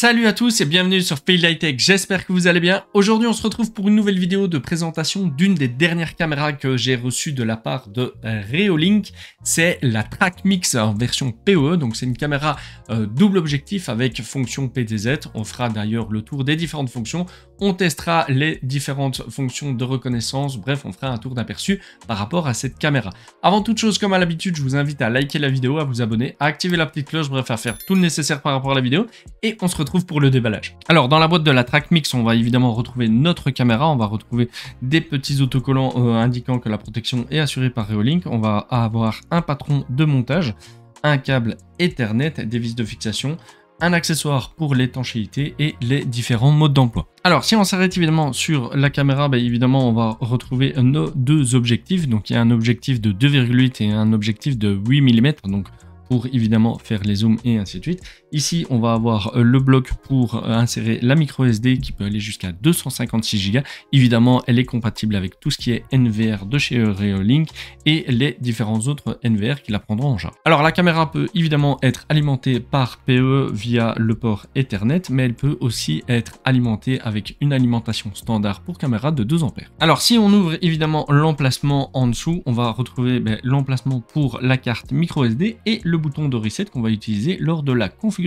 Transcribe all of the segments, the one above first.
Salut à tous et bienvenue sur Fail High Tech, j'espère que vous allez bien. Aujourd'hui on se retrouve pour une nouvelle vidéo de présentation d'une des dernières caméras que j'ai reçues de la part de Reolink. C'est la TrackMix en version PoE, donc c'est une caméra double objectif avec fonction PTZ. On fera d'ailleurs le tour des différentes fonctions, on testera les différentes fonctions de reconnaissance, bref on fera un tour d'aperçu par rapport à cette caméra. Avant toute chose, comme à l'habitude, je vous invite à liker la vidéo, à vous abonner, à activer la petite cloche, bref à faire tout le nécessaire par rapport à la vidéo et on se retrouve pour le déballage. Alors dans la boîte de la TrackMix, on va évidemment retrouver notre caméra, on va retrouver des petits autocollants indiquant que la protection est assurée par Reolink, on va avoir un patron de montage, un câble Ethernet, des vis de fixation, un accessoire pour l'étanchéité et les différents modes d'emploi. Alors si on s'arrête évidemment sur la caméra, évidemment on va retrouver nos deux objectifs, donc il y a un objectif de 2,8 et un objectif de 8 mm, donc pour évidemment faire les zooms et ainsi de suite. Ici, on va avoir le bloc pour insérer la micro SD qui peut aller jusqu'à 256 Go. Évidemment, elle est compatible avec tout ce qui est NVR de chez Reolink et les différents autres NVR qui la prendront en charge. Alors, la caméra peut évidemment être alimentée par PoE via le port Ethernet, mais elle peut aussi être alimentée avec une alimentation standard pour caméra de 2 ampères. Alors, si on ouvre évidemment l'emplacement en dessous, on va retrouver l'emplacement pour la carte micro SD et le bouton de reset qu'on va utiliser lors de la configuration.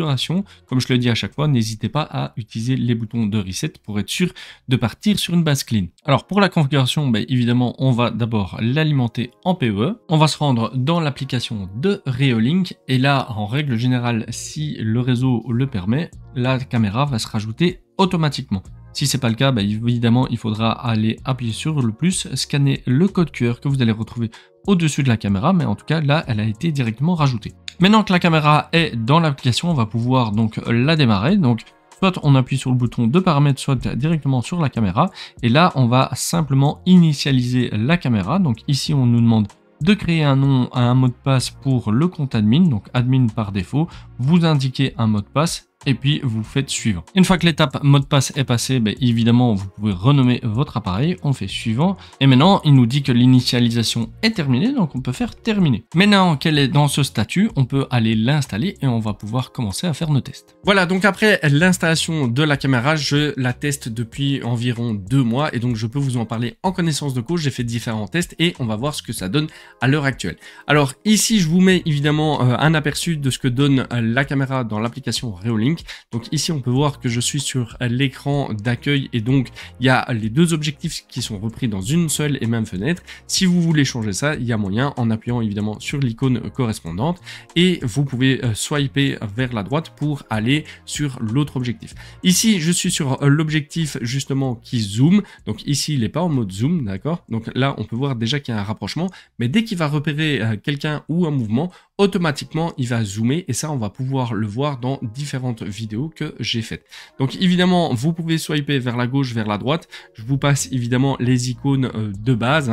Comme je le dis à chaque fois, n'hésitez pas à utiliser les boutons de reset pour être sûr de partir sur une base clean. Alors pour la configuration, évidemment, on va d'abord l'alimenter en PoE. On va se rendre dans l'application de Reolink et là, en règle générale, si le réseau le permet, la caméra va se rajouter automatiquement. Si c'est pas le cas, évidemment, il faudra aller appuyer sur le plus, scanner le code QR que vous allez retrouver au-dessus de la caméra, mais en tout cas, là, elle a été directement rajoutée. Maintenant que la caméra est dans l'application, on va pouvoir donc la démarrer. Donc, soit on appuie sur le bouton de paramètres, soit directement sur la caméra. Et là, on va simplement initialiser la caméra. Donc ici, on nous demande de créer un nom à un mot de passe pour le compte admin. Donc admin par défaut, vous indiquez un mot de passe et puis vous faites suivant. Une fois que l'étape mot de passe est passée, évidemment, vous pouvez renommer votre appareil. On fait suivant. Et maintenant, il nous dit que l'initialisation est terminée, donc on peut faire terminer. Maintenant qu'elle est dans ce statut, on peut aller l'installer et on va pouvoir commencer à faire nos tests. Voilà, donc après l'installation de la caméra, je la teste depuis environ 2 mois et donc je peux vous en parler en connaissance de cause. J'ai fait différents tests et on va voir ce que ça donne à l'heure actuelle. Alors ici, je vous mets évidemment un aperçu de ce que donne la caméra dans l'application Reolink. Donc ici on peut voir que je suis sur l'écran d'accueil et donc il y a les deux objectifs qui sont repris dans une seule et même fenêtre. Si vous voulez changer ça, il y a moyen en appuyant évidemment sur l'icône correspondante et vous pouvez swiper vers la droite pour aller sur l'autre objectif. Ici je suis sur l'objectif justement qui zoome, donc ici il n'est pas en mode zoom, d'accord? Donc là on peut voir déjà qu'il y a un rapprochement, mais dès qu'il va repérer quelqu'un ou un mouvement, automatiquement il va zoomer et ça on va pouvoir le voir dans différentes vidéos que j'ai faites. Donc évidemment vous pouvez swiper vers la gauche, vers la droite, je vous passe évidemment les icônes de base,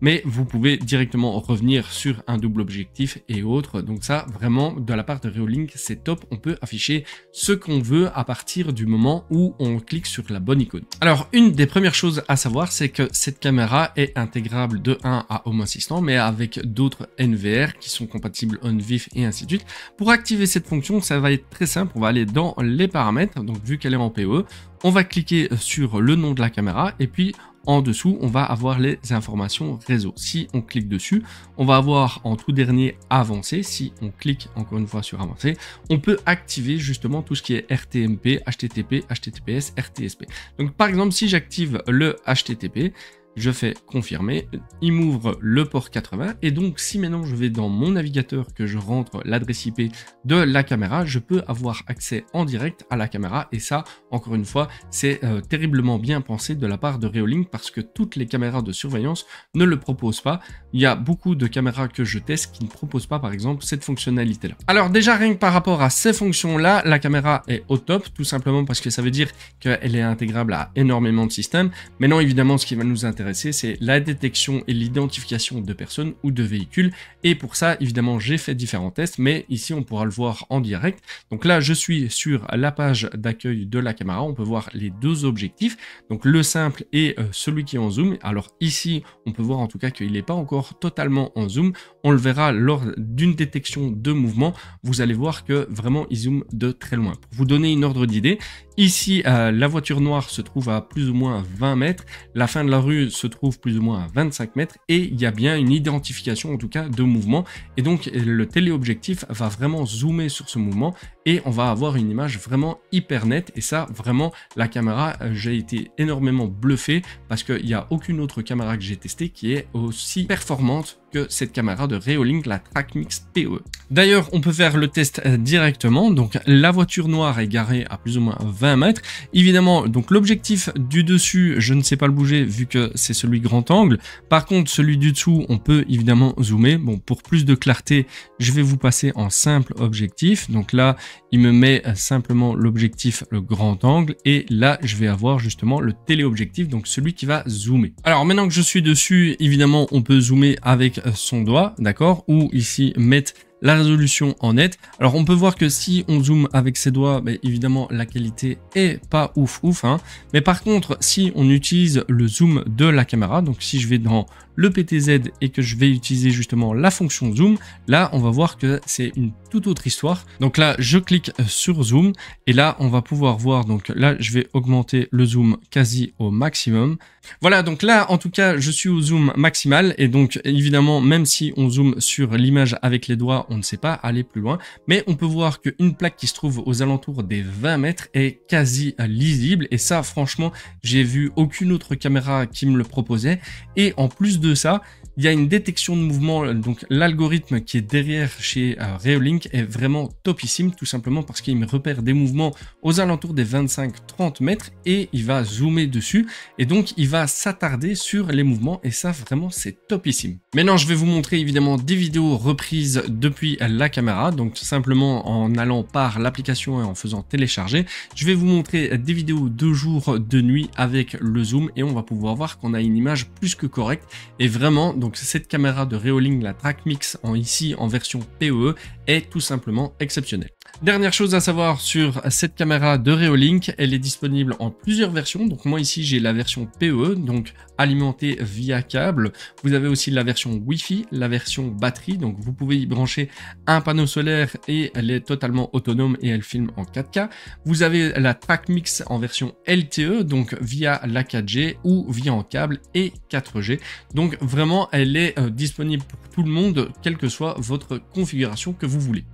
mais vous pouvez directement revenir sur un double objectif et autres. Donc ça vraiment de la part de Reolink c'est top, on peut afficher ce qu'on veut à partir du moment où on clique sur la bonne icône. Alors une des premières choses à savoir c'est que cette caméra est intégrable de 1 à Home Assistant mais avec d'autres NVR qui sont compatibles on-vif et ainsi de suite. Pour activer cette fonction, ça va être très simple, on va aller dans les paramètres, donc vu qu'elle est en PoE, on va cliquer sur le nom de la caméra et puis en dessous, on va avoir les informations réseau. Si on clique dessus, on va avoir en tout dernier avancé. Si on clique encore une fois sur avancer, on peut activer justement tout ce qui est RTMP, HTTP, HTTPS, RTSP. Donc par exemple, si j'active le HTTP, je fais confirmer, il m'ouvre le port 80 et donc si maintenant je vais dans mon navigateur que je rentre l'adresse IP de la caméra, je peux avoir accès en direct à la caméra et ça encore une fois c'est terriblement bien pensé de la part de Reolink parce que toutes les caméras de surveillance ne le proposent pas. Il y a beaucoup de caméras que je teste qui ne proposent pas par exemple cette fonctionnalité là. Alors déjà rien que par rapport à ces fonctions là, la caméra est au top tout simplement parce que ça veut dire qu'elle est intégrable à énormément de systèmes. Maintenant évidemment ce qui va nous intéresser intéresser, c'est la détection et l'identification de personnes ou de véhicules. Et pour ça, évidemment, j'ai fait différents tests, mais ici, on pourra le voir en direct. Donc là, je suis sur la page d'accueil de la caméra. On peut voir les deux objectifs, donc le simple et celui qui est en zoom. Alors ici, on peut voir en tout cas qu'il n'est pas encore totalement en zoom. On le verra lors d'une détection de mouvement. Vous allez voir que vraiment, il zoome de très loin. Pour vous donner une ordre d'idée, ici, la voiture noire se trouve à plus ou moins 20 mètres. La fin de la rue se trouve plus ou moins à 25 mètres. Et il y a bien une identification, en tout cas, de mouvement. Et donc, le téléobjectif va vraiment zoomer sur ce mouvement et on va avoir une image vraiment hyper nette. Et ça, vraiment, la caméra, j'ai été énormément bluffé parce qu'il n'y a aucune autre caméra que j'ai testée qui est aussi performante que cette caméra de Reolink, la TrackMix PE. D'ailleurs, on peut faire le test directement. Donc, la voiture noire est garée à plus ou moins 20 mètres. Évidemment, donc l'objectif du dessus, je ne sais pas le bouger vu que c'est celui grand angle. Par contre, celui du dessous, on peut évidemment zoomer. Bon, pour plus de clarté, je vais vous passer en simple objectif. Donc là, il me met simplement l'objectif, le grand angle. Et là, je vais avoir justement le téléobjectif, donc celui qui va zoomer. Alors, maintenant que je suis dessus, évidemment, on peut zoomer avec son doigt, d'accord, ou ici mettre la résolution en net. Alors on peut voir que si on zoome avec ses doigts, évidemment la qualité est pas ouf, hein. Mais par contre, si on utilise le zoom de la caméra, donc si je vais dans le PTZ et que je vais utiliser justement la fonction zoom, là on va voir que c'est une toute autre histoire. Donc là je clique sur zoom et là on va pouvoir voir, donc là je vais augmenter le zoom quasi au maximum. Voilà, donc là en tout cas je suis au zoom maximal et donc évidemment même si on zoome sur l'image avec les doigts, on ne sait pas aller plus loin, mais on peut voir qu'une plaque qui se trouve aux alentours des 20 mètres est quasi lisible et ça franchement j'ai vu aucune autre caméra qui me le proposait. Et en plus de ça, il y a une détection de mouvement, donc l'algorithme qui est derrière chez Reolink est vraiment topissime, tout simplement parce qu'il me repère des mouvements aux alentours des 25-30 mètres et il va zoomer dessus et donc il va s'attarder sur les mouvements et ça vraiment c'est topissime. Maintenant je vais vous montrer évidemment des vidéos reprises depuis la caméra, donc simplement en allant par l'application et en faisant télécharger. Je vais vous montrer des vidéos de jour, de nuit avec le zoom et on va pouvoir voir qu'on a une image plus que correcte et vraiment donc cette caméra de Reolink, la TrackMix ici en version PE est tout simplement exceptionnelle. Dernière chose à savoir sur cette caméra de Reolink, elle est disponible en plusieurs versions. Donc moi ici j'ai la version PE, donc alimentée via câble. Vous avez aussi la version Wi-Fi, la version batterie, donc vous pouvez y brancher un panneau solaire et elle est totalement autonome et elle filme en 4K. Vous avez la TrackMix en version LTE, donc via la 4G ou via en câble et 4G. Donc vraiment elle est disponible pour tout le monde, quelle que soit votre configuration que vous voulez.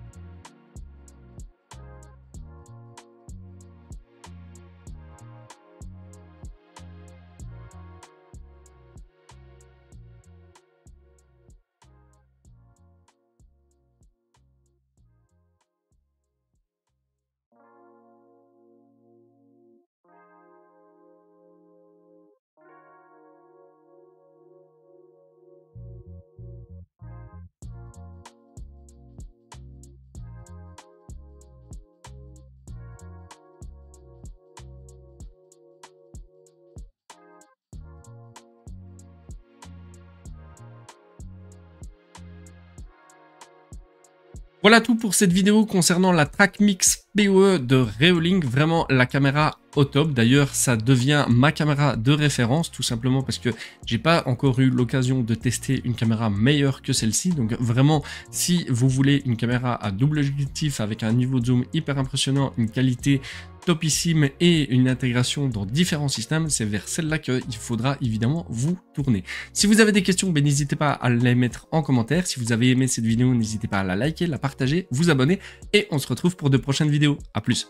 Voilà tout pour cette vidéo concernant la TrackMix PE de Reolink. Vraiment la caméra au top. D'ailleurs, ça devient ma caméra de référence tout simplement parce que j'ai pas encore eu l'occasion de tester une caméra meilleure que celle-ci. Donc vraiment, si vous voulez une caméra à double objectif avec un niveau de zoom hyper impressionnant, une qualité topissime et une intégration dans différents systèmes, c'est vers celle-là qu'il faudra évidemment vous tourner. Si vous avez des questions, n'hésitez pas à les mettre en commentaire. Si vous avez aimé cette vidéo, n'hésitez pas à la liker, la partager, vous abonner et on se retrouve pour de prochaines vidéos. À plus.